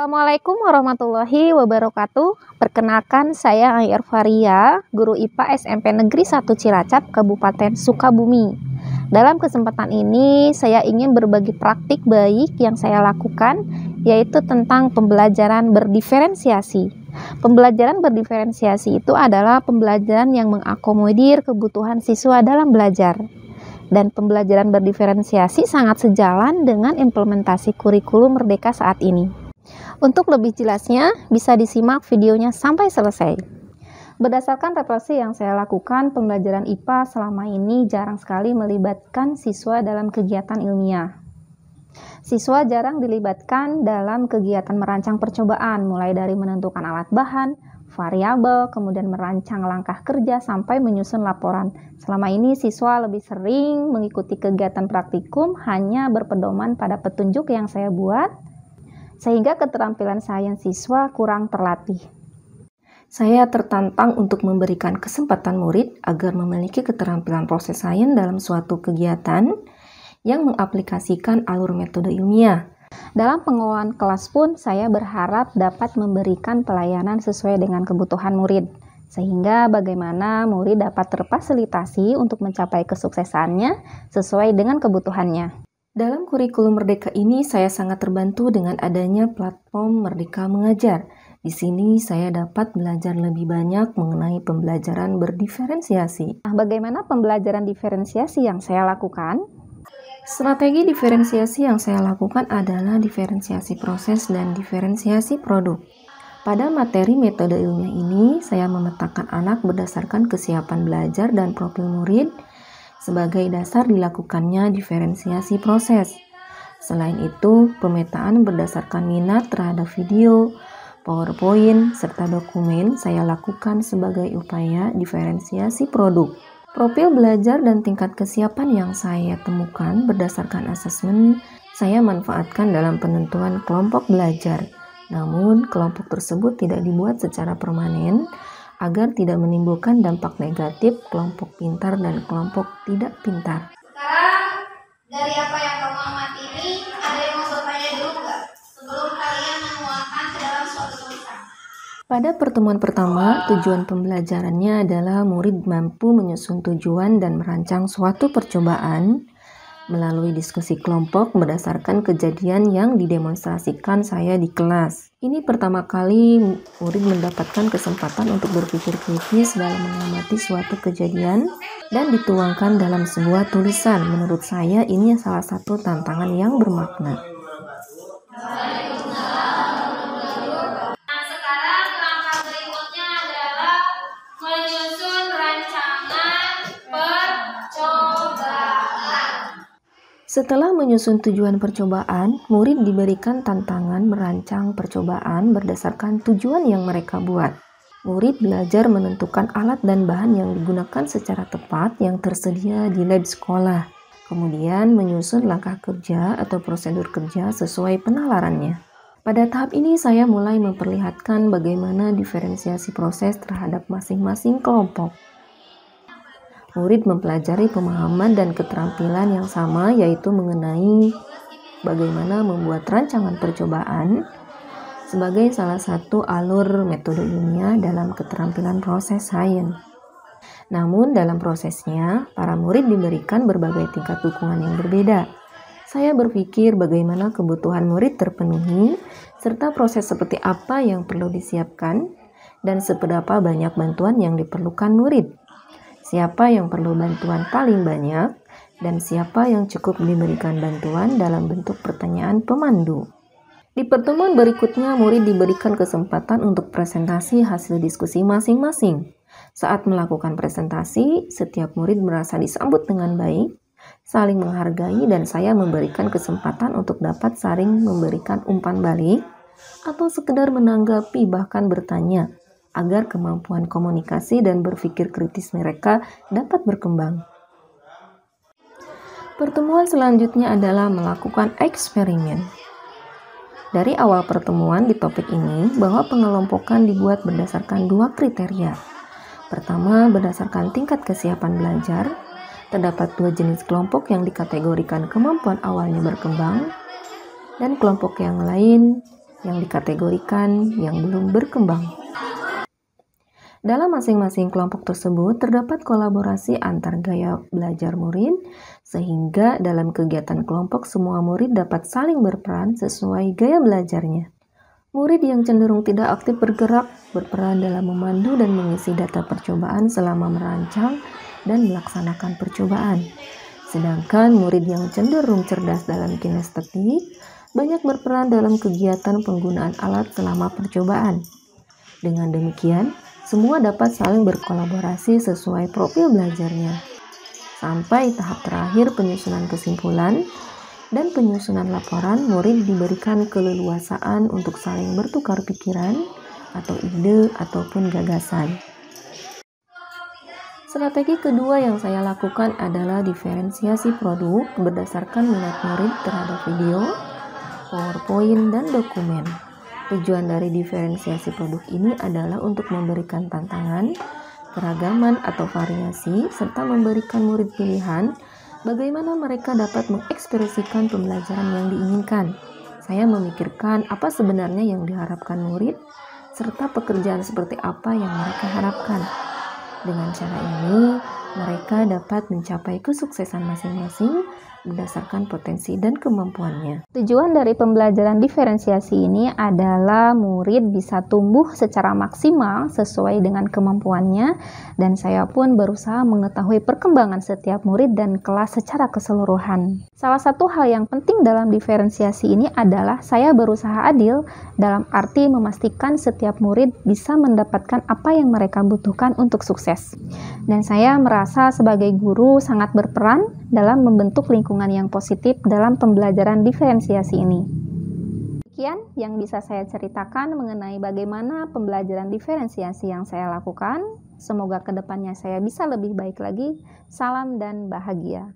Assalamualaikum warahmatullahi wabarakatuh. Perkenalkan, saya Ayar Faria, guru IPA SMP Negeri 1 Cilacap, Kabupaten Sukabumi. Dalam kesempatan ini, saya ingin berbagi praktik baik yang saya lakukan, yaitu tentang pembelajaran berdiferensiasi. Pembelajaran berdiferensiasi itu adalah pembelajaran yang mengakomodir kebutuhan siswa dalam belajar. Dan pembelajaran berdiferensiasi sangat sejalan dengan implementasi kurikulum Merdeka saat ini. Untuk lebih jelasnya, bisa disimak videonya sampai selesai. Berdasarkan refleksi yang saya lakukan, pembelajaran IPA selama ini jarang sekali melibatkan siswa dalam kegiatan ilmiah. Siswa jarang dilibatkan dalam kegiatan merancang percobaan, mulai dari menentukan alat bahan, variabel, kemudian merancang langkah kerja, sampai menyusun laporan. Selama ini siswa lebih sering mengikuti kegiatan praktikum hanya berpedoman pada petunjuk yang saya buat, sehingga keterampilan sains siswa kurang terlatih. Saya tertantang untuk memberikan kesempatan murid agar memiliki keterampilan proses sains dalam suatu kegiatan yang mengaplikasikan alur metode ilmiah. Dalam pengelolaan kelas pun, saya berharap dapat memberikan pelayanan sesuai dengan kebutuhan murid, sehingga bagaimana murid dapat terfasilitasi untuk mencapai kesuksesannya sesuai dengan kebutuhannya. Dalam kurikulum Merdeka ini, saya sangat terbantu dengan adanya platform Merdeka Mengajar. Di sini saya dapat belajar lebih banyak mengenai pembelajaran berdiferensiasi. Nah, bagaimana pembelajaran diferensiasi yang saya lakukan? Strategi diferensiasi yang saya lakukan adalah diferensiasi proses dan diferensiasi produk. Pada materi metode ilmiah ini, saya memetakan anak berdasarkan kesiapan belajar dan profil murid. Sebagai dasar dilakukannya diferensiasi proses. Selain itu, pemetaan berdasarkan minat terhadap video, PowerPoint, serta dokumen saya lakukan sebagai upaya diferensiasi produk. Profil belajar dan tingkat kesiapan yang saya temukan berdasarkan asesmen saya manfaatkan dalam penentuan kelompok belajar. Namun, kelompok tersebut tidak dibuat secara permanen, agar tidak menimbulkan dampak negatif kelompok pintar dan kelompok tidak pintar. Sekarang, dari apa yang kamu amati ini, ada yang mau bertanya dulu nggak? Sebelum kalian menuangkan ke dalam suatu tulisan. Pada pertemuan pertama, tujuan pembelajarannya adalah murid mampu menyusun tujuan dan merancang suatu percobaan melalui diskusi kelompok berdasarkan kejadian yang didemonstrasikan saya di kelas. Ini pertama kali murid mendapatkan kesempatan untuk berpikir kritis dalam mengamati suatu kejadian dan dituangkan dalam sebuah tulisan. Menurut saya ini salah satu tantangan yang bermakna. Nah, sekarang langkah berikutnya adalah menyusun rancangan percobaan. Setelah menyusun tujuan percobaan, murid diberikan tantangan merancang percobaan berdasarkan tujuan yang mereka buat. Murid belajar menentukan alat dan bahan yang digunakan secara tepat yang tersedia di lab sekolah. Kemudian menyusun langkah kerja atau prosedur kerja sesuai penalarannya. Pada tahap ini saya mulai memperlihatkan bagaimana diferensiasi proses terhadap masing-masing kelompok. Murid mempelajari pemahaman dan keterampilan yang sama, yaitu mengenai bagaimana membuat rancangan percobaan sebagai salah satu alur metode ilmiah dalam keterampilan proses sains. Namun dalam prosesnya, para murid diberikan berbagai tingkat dukungan yang berbeda. Saya berpikir bagaimana kebutuhan murid terpenuhi, serta proses seperti apa yang perlu disiapkan, dan seberapa banyak bantuan yang diperlukan murid. Siapa yang perlu bantuan paling banyak, dan siapa yang cukup diberikan bantuan dalam bentuk pertanyaan pemandu. Di pertemuan berikutnya, murid diberikan kesempatan untuk presentasi hasil diskusi masing-masing. Saat melakukan presentasi, setiap murid merasa disambut dengan baik, saling menghargai, dan saya memberikan kesempatan untuk dapat saling memberikan umpan balik, atau sekedar menanggapi bahkan bertanya, agar kemampuan komunikasi dan berpikir kritis mereka dapat berkembang. Pertemuan selanjutnya adalah melakukan eksperimen. Dari awal pertemuan di topik ini, bahwa pengelompokan dibuat berdasarkan dua kriteria. Pertama, berdasarkan tingkat kesiapan belajar, terdapat dua jenis kelompok yang dikategorikan kemampuan awalnya berkembang, dan kelompok yang lain yang dikategorikan yang belum berkembang. Dalam masing-masing kelompok tersebut terdapat kolaborasi antar gaya belajar murid, sehingga dalam kegiatan kelompok semua murid dapat saling berperan sesuai gaya belajarnya. Murid yang cenderung tidak aktif bergerak berperan dalam memandu dan mengisi data percobaan selama merancang dan melaksanakan percobaan. Sedangkan murid yang cenderung cerdas dalam kinestetik banyak berperan dalam kegiatan penggunaan alat selama percobaan. Dengan demikian, semua dapat saling berkolaborasi sesuai profil belajarnya. Sampai tahap terakhir penyusunan kesimpulan dan penyusunan laporan, murid diberikan keleluasaan untuk saling bertukar pikiran atau ide ataupun gagasan. Strategi kedua yang saya lakukan adalah diferensiasi produk berdasarkan minat murid terhadap video, PowerPoint, dan dokumen. Tujuan dari diferensiasi produk ini adalah untuk memberikan tantangan, keragaman atau variasi, serta memberikan murid pilihan bagaimana mereka dapat mengekspresikan pembelajaran yang diinginkan. Saya memikirkan apa sebenarnya yang diharapkan murid, serta pekerjaan seperti apa yang mereka harapkan. Dengan cara ini, mereka dapat mencapai kesuksesan masing-masing berdasarkan potensi dan kemampuannya. Tujuan dari pembelajaran diferensiasi ini adalah murid bisa tumbuh secara maksimal sesuai dengan kemampuannya, dan saya pun berusaha mengetahui perkembangan setiap murid dan kelas secara keseluruhan. Salah satu hal yang penting dalam diferensiasi ini adalah saya berusaha adil, dalam arti memastikan setiap murid bisa mendapatkan apa yang mereka butuhkan untuk sukses. Dan saya merasa sebagai guru sangat berperan dalam membentuk lingkungan yang positif dalam pembelajaran diferensiasi ini. Sekian yang bisa saya ceritakan mengenai bagaimana pembelajaran diferensiasi yang saya lakukan. Semoga kedepannya saya bisa lebih baik lagi. Salam dan bahagia.